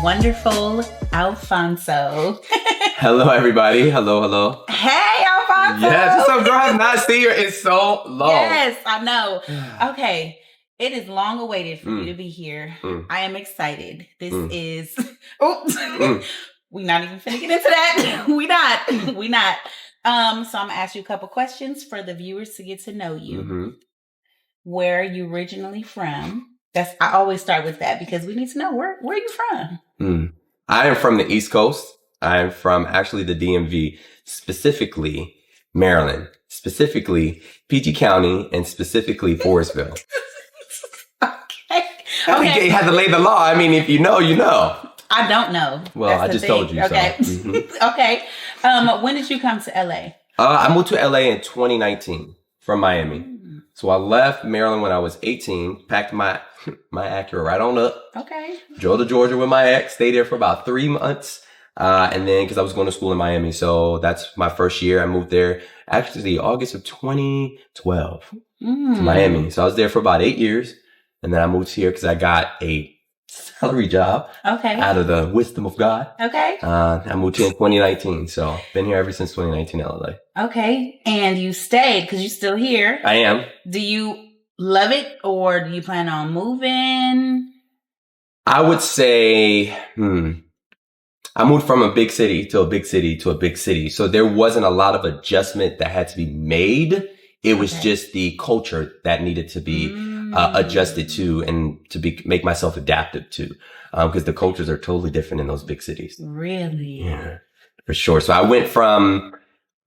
wonderful Alphonso. Hello, everybody. Hello. Hey, Alphonso. Yes, what's up, girl? I have not seen you in so long. Yes, I know. Okay. It is long awaited for you to be here. I am excited. This is... Oops. We're not even finna get into that. We not. So I'm gonna ask you a couple questions for the viewers to get to know you. Where are you originally from? I always start with that because we need to know where are you from? I am from the East Coast. I am from actually the DMV, specifically Maryland, specifically PG County, and specifically Forestville. Okay. You had to lay the law. I mean, if you know, you know. I don't know. Well, I just told you. Okay. So. Okay. When did you come to LA? I moved to LA in 2019 from Miami. So I left Maryland when I was 18, packed my Acura right on up. Okay. Drove to Georgia with my ex, stayed there for about 3 months. And then, because I was going to school in Miami. So that's my first year. I moved there actually August of 2012 to Miami. So I was there for about 8 years. And then I moved here because I got a salary job. Okay. Out of the wisdom of God. Okay. I moved here in 2019. So been here ever since 2019 in LA. Okay. And you stayed because you're still here. I am. Do you love it or do you plan on moving? I would say, I moved from a big city to a big city to a big city. So there wasn't a lot of adjustment that had to be made. It was just the culture that needed to be adjusted to and to make myself adaptive to. Because the cultures are totally different in those big cities. Really? Yeah, for sure. So I went from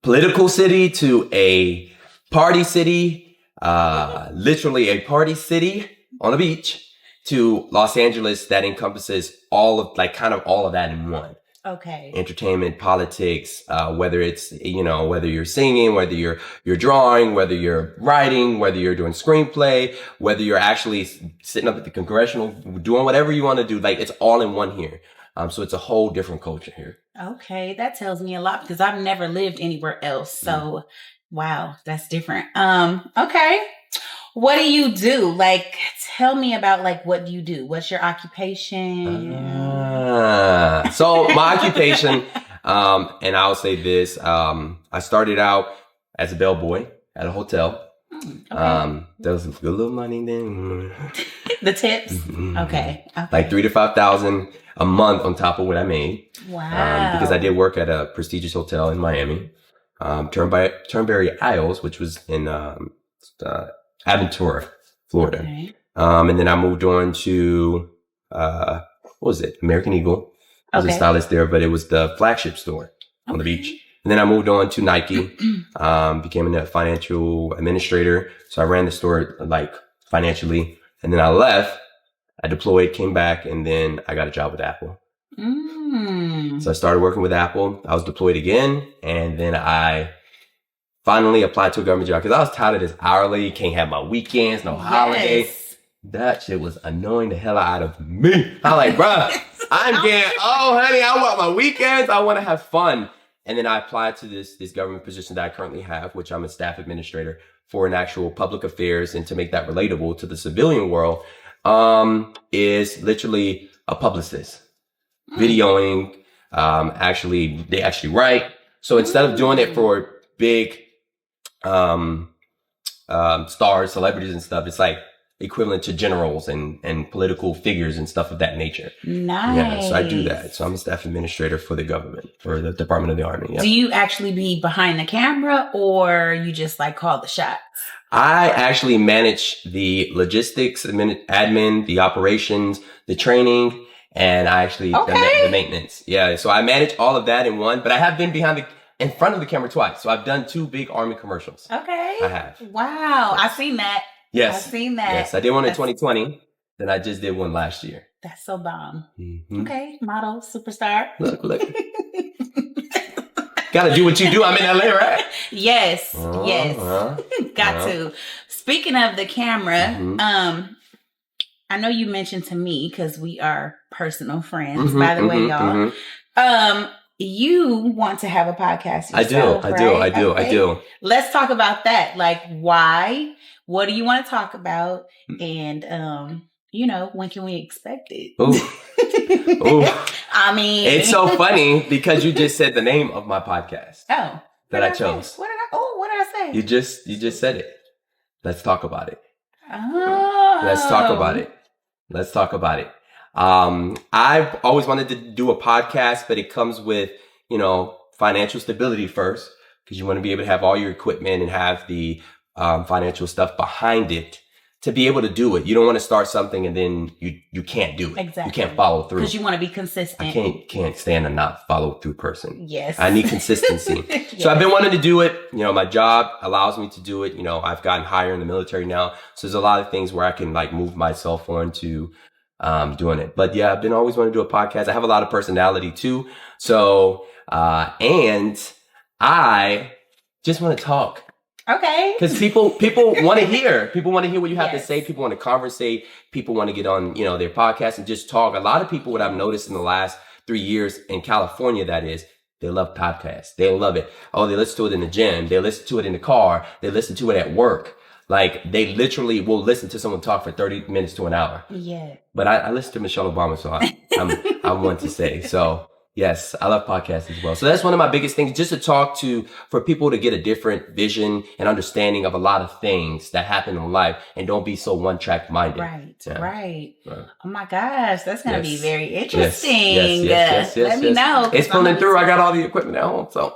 political city to a party city, literally a party city on a beach, to Los Angeles that encompasses all of that in one. Okay. Entertainment, politics, whether it's, whether you're singing, whether you're drawing, whether you're writing, whether you're doing screenplay, whether you're actually sitting up at the congressional, doing whatever you want to do, like it's all in one here. So it's a whole different culture here. Okay. That tells me a lot because I've never lived anywhere else. So wow, that's different. Okay. What do you do? Like, tell me about what do you do? What's your occupation? So my occupation, and I'll say this, I started out as a bellboy at a hotel. Okay. There was some good little money then. The tips? Okay. Like $3,000 to $5,000 a month on top of what I made. Wow. Because I did work at a prestigious hotel in Miami, Turnberry Isles, which was in Aventura, Florida. Okay. And then I moved on to, what was it? American Eagle. I was a stylist there, but it was the flagship store on the beach. And then I moved on to Nike, became a financial administrator. So I ran the store financially. And then I left, I deployed, came back, and then I got a job with Apple. So I started working with Apple. I was deployed again. And then I finally applied to a government job because I was tired of this hourly, can't have my weekends, no holidays. That shit was annoying the hell out of me. I'm like, bruh, honey, I want my weekends. I want to have fun. And then I applied to this government position that I currently have, which I'm a staff administrator for an actual public affairs. And to make that relatable to the civilian world, is literally a publicist. Videoing, they actually write. So instead of doing it for big stars, celebrities and stuff, it's like equivalent to generals and political figures and stuff of that nature. Nice. Yeah, so I do that. So I'm a staff administrator for the government, for the Department of the Army. Yeah. Do you actually be behind the camera or you just call the shots? I actually manage the logistics, admin, the operations, the training, and I actually the maintenance. Yeah, so I manage all of that in one, but I have been in front of the camera twice. So I've done 2 big Army commercials. Okay. I have. Wow. I've seen that. Yes. I've seen that. Yes. I did one in 2020. Then I just did one last year. That's so bomb. Okay. Model, superstar. Look. Gotta do what you do. I'm in LA, right? Yes. Got to. Speaking of the camera, I know you mentioned to me, because we are personal friends, by the way, y'all. You want to have a podcast yourself, I do. Let's talk about that. Why? What do you want to talk about? And, when can we expect it? I mean, it's so funny because you just said the name of my podcast. Oh, that I chose. What did I say? You just said it. Let's talk about it. Oh. Let's talk about it. I've always wanted to do a podcast, but it comes with, financial stability first, because you want to be able to have all your equipment and have the financial stuff behind it to be able to do it. You don't want to start something and then you can't do it. Exactly. You can't follow through. Because you want to be consistent. I can't stand a not follow through person. Yes. I need consistency. Yes. So I've been wanting to do it. My job allows me to do it. I've gotten higher in the military now. So there's a lot of things where I can move myself on to doing it. But yeah, I've been always wanting to do a podcast. I have a lot of personality too. So, and I just want to talk. Okay. Because people want to hear. People want to hear what you have to say. People want to conversate. People want to get on, their podcast and just talk. A lot of people, what I've noticed in the last 3 years in California, that is, they love podcasts. They love it. Oh, they listen to it in the gym. They listen to it in the car. They listen to it at work. They literally will listen to someone talk for 30 minutes to an hour. Yeah. But I listen to Michelle Obama, so I want to say. So yes, I love podcasts as well. So that's one of my biggest things, just to talk for people to get a different vision and understanding of a lot of things that happen in life and don't be so one-track minded. Right, yeah. right. Right. Oh my gosh, that's going to be very interesting. Yes. Let me know. It's pulling through. I got all the equipment at home, so.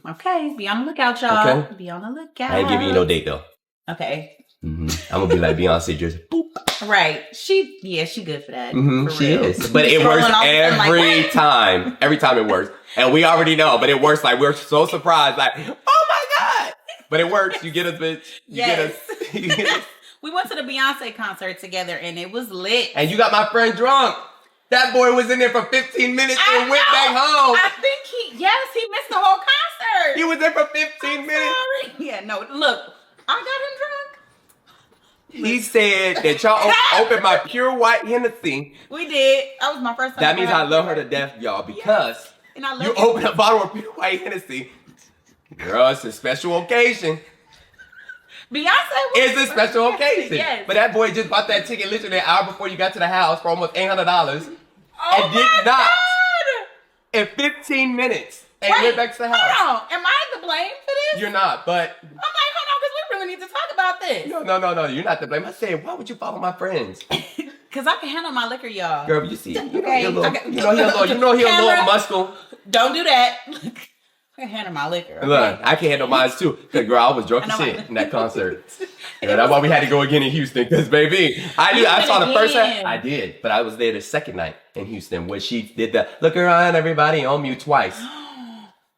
Okay, be on the lookout, y'all. Okay. Be on the lookout. I ain't giving you no date, though. Okay. Mm-hmm. I'm going to be like Beyonce, just boop. Right. She good for that. Mm-hmm. For she real. is. But it works every time. Every time it works. And we already know, but it works. We're so surprised. Oh my God. But it works. You get us, bitch. You get us. We went to the Beyonce concert together and it was lit. And you got my friend drunk. That boy was in there for 15 minutes and went back home. I think he missed the whole concert. He was there for 15 minutes. Sorry. Yeah, no, look, I got him drunk. He said that y'all opened my pure white Hennessy. We did. That was my first time. That means I love her to death, y'all, because you opened a bottle of pure white Hennessy. Girl, it's a special occasion. Beyonce was a special occasion. Yes. But that boy just bought that ticket literally an hour before you got to the house for almost $800 and did not in 15 minutes and went back to the house. Hold on. Am I to blame for this? You're not, but I'm like, hold on, because we really need to talk about this. No, you're not to blame. I said, why would you follow my friends? Because I can handle my liquor, y'all. Girl, you see, he a little muscle. Don't do that. I can handle my liquor. Okay? Look, I can handle mine too. Because, girl, I was drunk as shit in that concert. That's why we had to go again in Houston. Because, baby, I saw the first night. I did. But I was there the second night in Houston where she did the look around everybody on mute twice.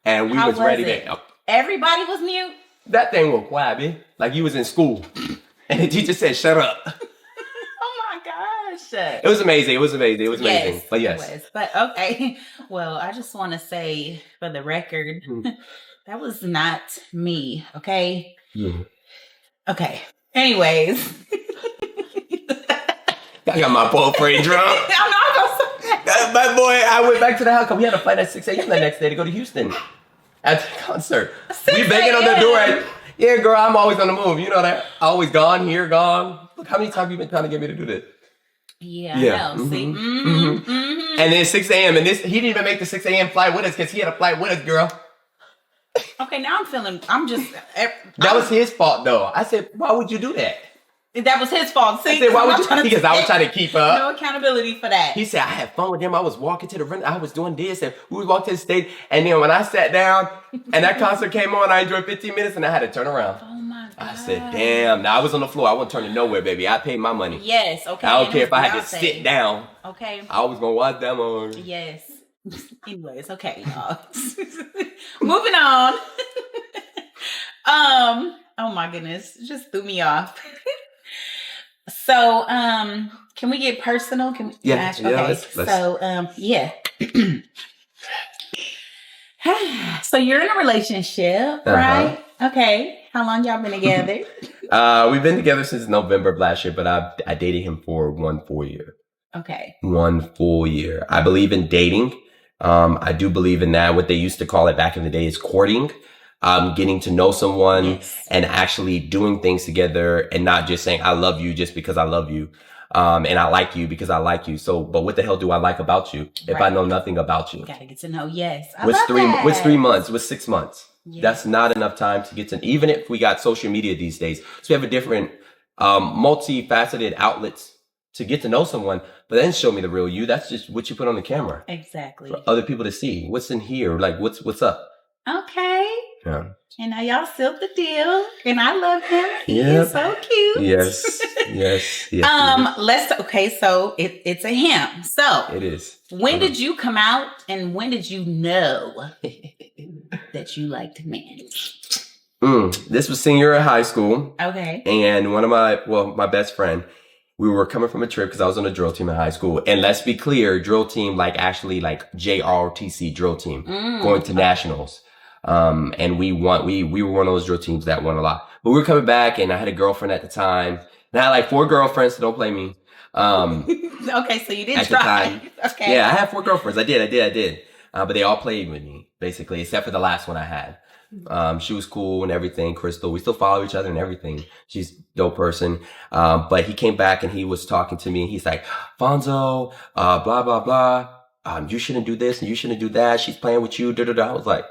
And we was ready to. Everybody was mute? That thing was quiet, bitch. Like you was in school. And the teacher said, shut up. Oh my gosh. It was amazing. Yes, but yes. It was. But okay. Well, I just want to say for the record, that was not me. Okay. Mm. Okay. Anyways. I got my boyfriend drunk. My boy, I went back to the house because we had a flight at 6 a.m. the next day to go to Houston at the concert. We banging on the door. Yeah, girl, I'm always on the move. You know that. Always gone, here, gone. Look, how many times have you been trying to get me to do this? Yeah. Mm-hmm. See? Mm-hmm. And then 6 a.m. And he didn't even make the 6 a.m. flight with us because he had a flight with us, girl. Okay, now That was his fault, though. I said, why would you do that? That was his fault. See, I said, why would you? Because I was trying to keep up. No accountability for that. He said, I had fun with him. I was walking to the rent. I was doing this. And we walked to the stage. And then when I sat down and that concert came on, I enjoyed 15 minutes and I had to turn around. Oh my God. I said, damn. Now I was on the floor. I wasn't turning nowhere, baby. I paid my money. Yes, okay. I don't care if I had to sit down. Okay. I was going to watch that movie. Yes. Anyways, okay. Moving on. Oh my goodness. It just threw me off. So, can we get personal? Okay. Let's. So you're in a relationship, right? Okay. How long y'all been together? We've been together since November of last year, but I dated him for 1 full year. Okay. 1 full year. I believe in dating. I do believe in that. What they used to call it back in the day is courting. Getting to know someone and actually doing things together and not just saying, I love you just because I love you. And I like you because I like you. So, but what the hell do I like about you if I know nothing about you? Gotta get to know. Yes. What's 3 months? What's 6 months? Yes. That's not enough time to get to, even if we got social media these days. So we have a different, multifaceted outlets to get to know someone, but then show me the real you. That's just what you put on the camera. Exactly. For other people to see. What's in here? Like, what's up? Okay. Yeah. And now y'all sealed the deal. And I love him. He is so cute. Yes. So it's a him. So it is. When did you come out and when did you know that you liked men? This was senior in high school. Okay. And one of my best friend, we were coming from a trip because I was on a drill team in high school. And let's be clear, drill team, like actually like JROTC drill team, going to nationals. And we were one of those drill teams that won a lot. But we were coming back and I had a girlfriend at the time. And I had like 4 girlfriends, so don't play me. Okay, so you did at try. The time. Okay. Yeah, I had 4 girlfriends. I did. But they all played with me, basically, except for the last one I had. She was cool and everything, Crystal. We still follow each other and everything. She's a dope person. But he came back and he was talking to me and he's like, Fonzo, blah, blah, blah. You shouldn't do this and you shouldn't do that. She's playing with you. Da, da, da. I was like,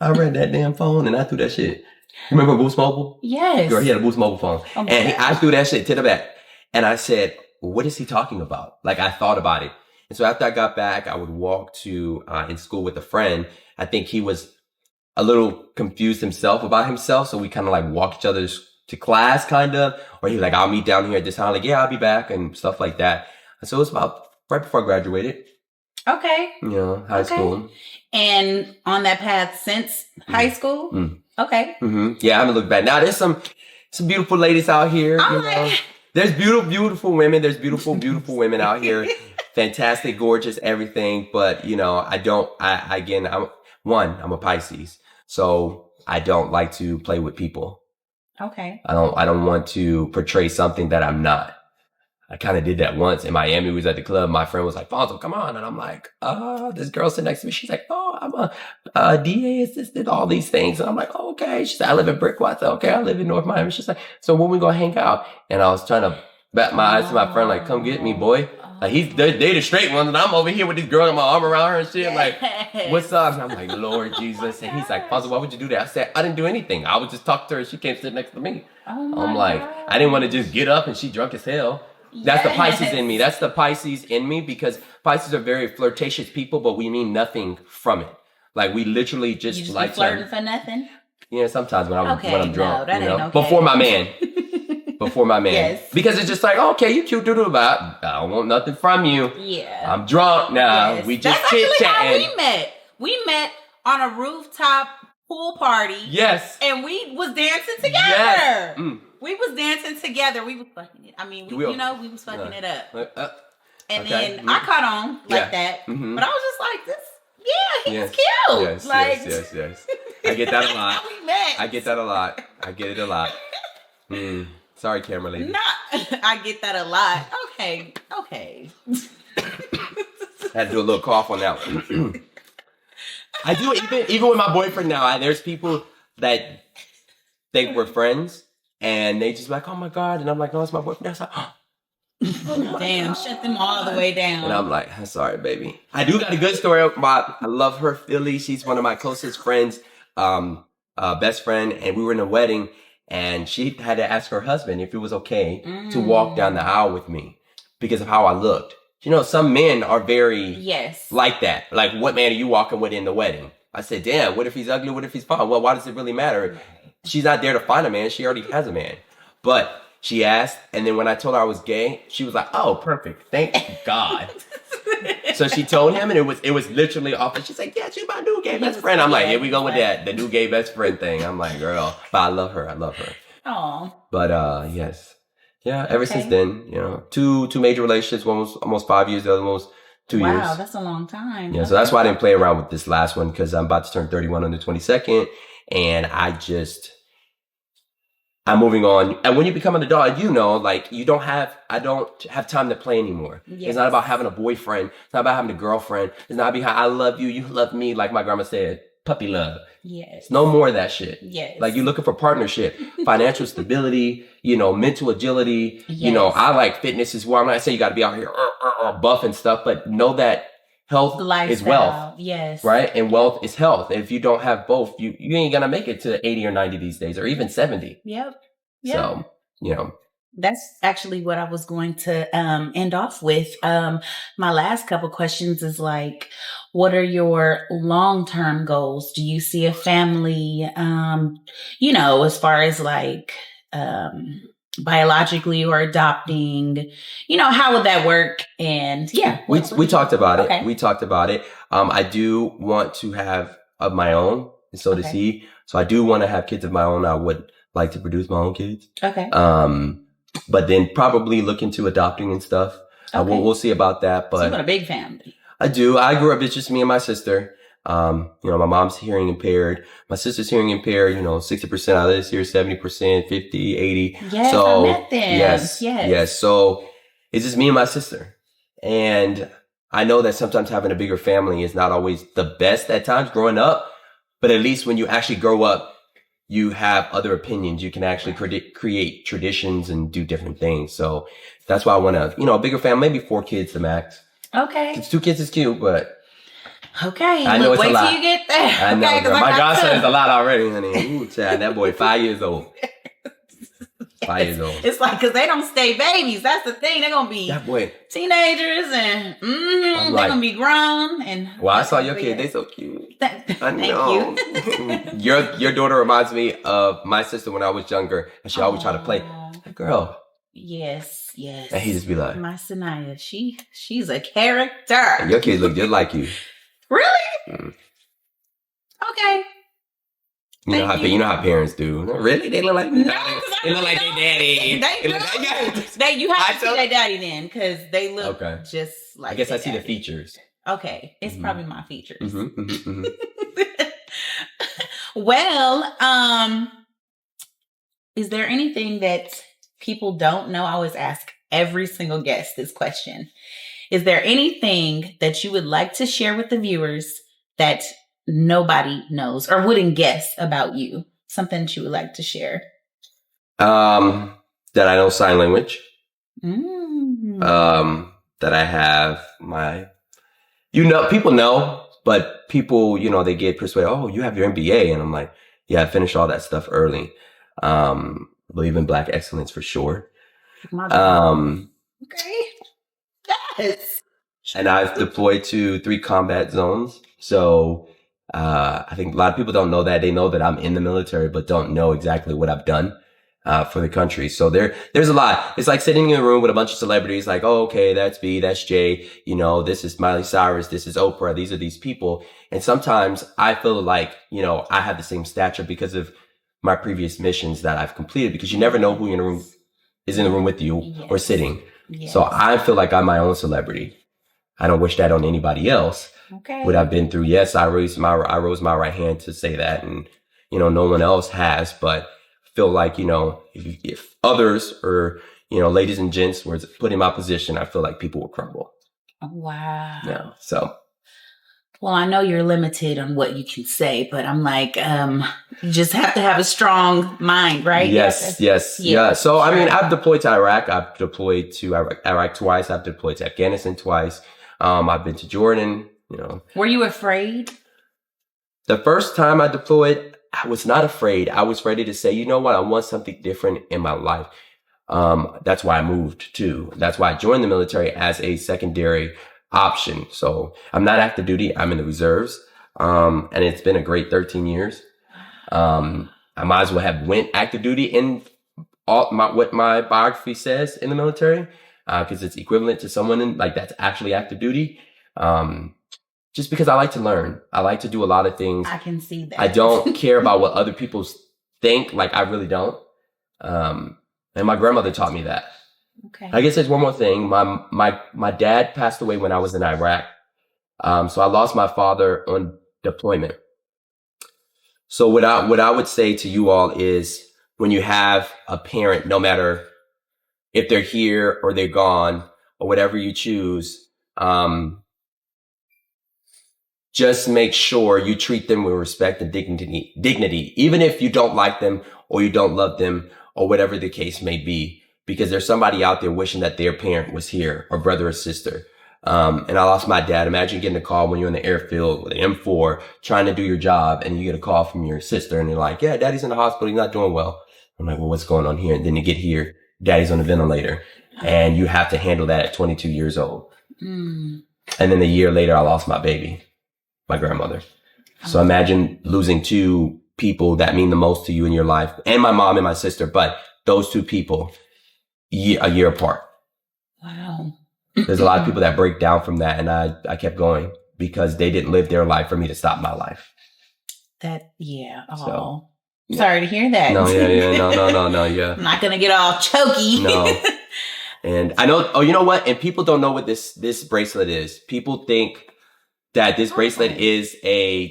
I read that damn phone and I threw that shit. You remember Boost Mobile? Yes. Girl, he had a Boost Mobile phone. Oh, and I threw that shit to the back. And I said, what is he talking about? Like, I thought about it. And so after I got back, I would walk to, in school with a friend. I think he was a little confused himself about himself. So we kind of like walk each other to class, kind of. Or he's like, I'll meet down here at this time. Like, yeah, I'll be back and stuff like that. And so it was about right before I graduated. Okay. High school. And on that path since high school? Okay. Yeah, I haven't looked back. Now, there's some beautiful ladies out here. There's beautiful women. There's beautiful women out here. Fantastic, gorgeous, everything. But, I'm a Pisces. So I don't like to play with people. Okay. I don't want to portray something that I'm not. I kind of did that once in Miami. We was at the club. My friend was like, Fonzo, come on. And I'm like, this girl sitting next to me. She's like, oh, I'm a DA assistant, all these things. And I'm like, oh, okay. She said, I live in Brickwa. I said, okay, I live in North Miami. She's like, so when we gonna hang out? And I was trying to bat my eyes to my friend, like, come get me, boy. Like, they the straight ones. And I'm over here with this girl with my arm around her and shit. Like, what's up? And I'm like, Lord Jesus. And he's like, Fonzo, why would you do that? I said, I didn't do anything. I would just talk to her and she came sit next to me. I'm like, I didn't want to just get up and she drunk as hell. That's the Pisces in me. That's the Pisces in me because Pisces are very flirtatious people, but we mean nothing from it. Like we literally just like flirting for nothing. Yeah, sometimes when I'm drunk, no, that ain't okay. Before my man. Yes. Because it's just like, okay, you cute doodle about. I don't want nothing from you. Yeah. I'm drunk now. Yes. We just chit chatting. How we met. We met on a rooftop pool party. Yes. And we was dancing together. Yes. We was dancing together. We was fucking it. I mean, we was fucking it up. And then I caught on like that. Mm-hmm. But I was just like, he's cute. Yes. I get that a lot. I get it a lot. Sorry, camera lady. I get that a lot. Okay. Had to do a little cough on that one. I do even with my boyfriend now. There's people that think we're friends. And they just like, oh my God. And I'm like, no, it's my boyfriend. That's like, oh damn, shut them all the way down. And I'm like, I'm sorry, baby. I do got a good story about, I love her, Philly. She's one of my closest friends, best friend. And we were in a wedding and she had to ask her husband if it was okay to walk down the aisle with me because of how I looked. Some men are very like that. Like, what man are you walking with in the wedding? I said, damn, what if he's ugly? What if he's fine? Well, why does it really matter? She's not there to find a man. She already has a man. But she asked, and then when I told her I was gay, she was like, oh, perfect. Thank God. So she told him, and it was literally off. And she's like, yeah, she's my new gay best friend. I'm like, here we go with that. The new gay best friend thing. I'm like, girl. But I love her. Aw. But, yes. Yeah, ever since then, two major relationships. One was almost 5 years. The other one was 2 years. Wow, that's a long time. Yeah, so that's why I didn't play around with this last one because I'm about to turn 31 on the 22nd. And I'm moving on. And when you become an adult, I don't have time to play anymore. Yes. It's not about having a boyfriend. It's not about having a girlfriend. It's not about I love you, you love me, like my grandma said. puppy love. Yes. It's no more of that shit. Yes. Like you're looking for partnership, financial stability, mental agility. Yes. I like fitness as well. I'm not saying you got to be out here buff and stuff, but know that health is wealth. Yes. Right? And wealth is health. And if you don't have both, you ain't going to make it to 80 or 90 these days, or even 70. Yep. So, That's actually what I was going to end off with. My last couple questions is like, what are your long-term goals? Do you see a family, as far as like biologically or adopting, how would that work? And we talked about it. Okay. We talked about it. I do want to have of my own, so to see. So I do want to have kids of my own. I would like to produce my own kids. Okay. But then probably look into adopting and stuff. Okay. We'll see about that. But so you got a big family. I do. I grew up, it's just me and my sister. My mom's hearing impaired. My sister's hearing impaired, 60% out of this year, 70%, 50, 80. Yes, so, I met them. Yes. So it's just me and my sister. And I know that sometimes having a bigger family is not always the best at times growing up. But at least when you actually grow up, you have other opinions. You can actually create traditions and do different things. So that's why I want to, a bigger family, maybe 4 kids the max. Okay. 2 kids is cute, but. Okay. I know it's a lot. Wait till you get there. I know. Girl. My godson is a lot already, honey. Ooh, child, that boy 5 years old. 5 years old. It's like, because they don't stay babies. That's the thing. They're going to be teenagers and they're going to be grown. And well, I saw your kid. They so cute. Thank you. Your daughter reminds me of my sister when I was younger. And she always tried to play. Girl. Yes. And he just be like. My Sanaya, she's a character. And your kids look just like you. Really? Okay. You know how parents do. Really? They look like no, they look like their daddy. You have to see their daddy then, because they look just like. I guess I see daddy. the features. Okay, it's probably my features. Mm-hmm. Well, is there anything that people don't know? I always ask every single guest this question. Is there anything that you would like to share with the viewers that nobody knows or wouldn't guess about you? Something that you would like to share? That I know sign language. That I have people know, but people, they get persuaded, oh, you have your MBA. And I'm like, yeah, I finished all that stuff early. Believe in Black excellence for sure. Okay. Yes. And I've deployed to 3 combat zones. So, I think a lot of people don't know that. They know that I'm in the military, but don't know exactly what I've done, for the country. So there's a lot. It's like sitting in a room with a bunch of celebrities like, oh, okay, that's B, that's J, this is Miley Cyrus, this is Oprah, these are these people. And sometimes I feel like, I have the same stature because of my previous missions that I've completed, because you never know who is in the room with you or sitting. Yes. So I feel like I'm my own celebrity. I don't wish that on anybody else. Okay. What I've been through. Yes, I rose my right hand to say that, and no one else has. But I feel like if others or ladies and gents were put in my position, I feel like people would crumble. Wow. Yeah. So. Well, I know you're limited on what you can say, but I'm like, you just have to have a strong mind, right? Yes. Yeah. So, sure. I mean, I've deployed to Iraq. I've deployed to Iraq twice. I've deployed to Afghanistan twice. I've been to Jordan, Were you afraid? The first time I deployed, I was not afraid. I was ready to say, you know what? I want something different in my life. That's why I moved too. That's why I joined the military as a secondary option. So I'm not active duty. I'm in the reserves. And it's been a great 13 years. I might as well have went active duty in what my biography says in the military, because it's equivalent to someone that's actually active duty. Just because I like to learn. I like to do a lot of things. I can see that. I don't care about what other people think. I really don't. And my grandmother taught me that. Okay. I guess there's one more thing. My dad passed away when I was in Iraq. So I lost my father on deployment. So what I would say to you all is, when you have a parent, no matter if they're here or they're gone or whatever you choose, just make sure you treat them with respect and dignity, even if you don't like them or you don't love them or whatever the case may be, because there's somebody out there wishing that their parent was here, or brother or sister. And I lost my dad. Imagine getting a call when you're in the airfield with an M4 trying to do your job, and you get a call from your sister and they're like, yeah, daddy's in the hospital. He's not doing well. I'm like, well, what's going on here? And then you get here, daddy's on a ventilator, and you have to handle that at 22 years old. And then a year later, I lost my baby, my grandmother. So imagine losing two people that mean the most to you in your life, and my mom and my sister, but those two people a year apart. Wow. There's a lot of people that break down from that, and I kept going because they didn't live their life for me to stop my life. Yeah. Oh, so, yeah. Sorry to hear that. No, yeah. I'm not gonna get all choky. No. And I know. Oh, you know what? And people don't know what this bracelet is. People think that this bracelet is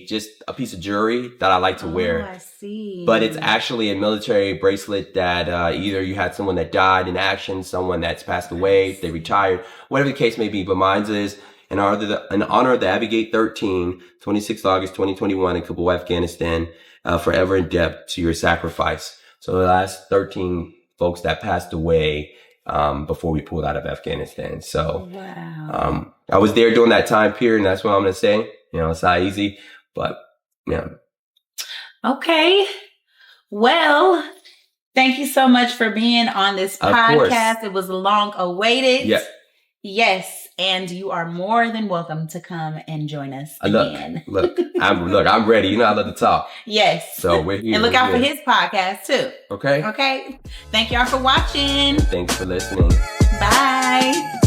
just a piece of jewelry that I like to wear. I see. But it's actually a military bracelet that either you had someone that died in action, someone that's passed away, they retired, whatever the case may be. But mine is in honor of the Abigail 13, 26 August 2021 in Kabul, Afghanistan, forever in debt to your sacrifice. So the last 13 folks that passed away before we pulled out of Afghanistan. So wow. I was there during that time period, and that's what I'm going to say. You know, it's not easy, but yeah. Okay. Well, thank you so much for being on this podcast. It was long awaited. Yeah. Yes. And you are more than welcome to come and join us again. I'm ready. You know, I love to talk. Yes. So we're here. And look out for his podcast too. Okay. Okay. Thank y'all for watching. Thanks for listening. Bye.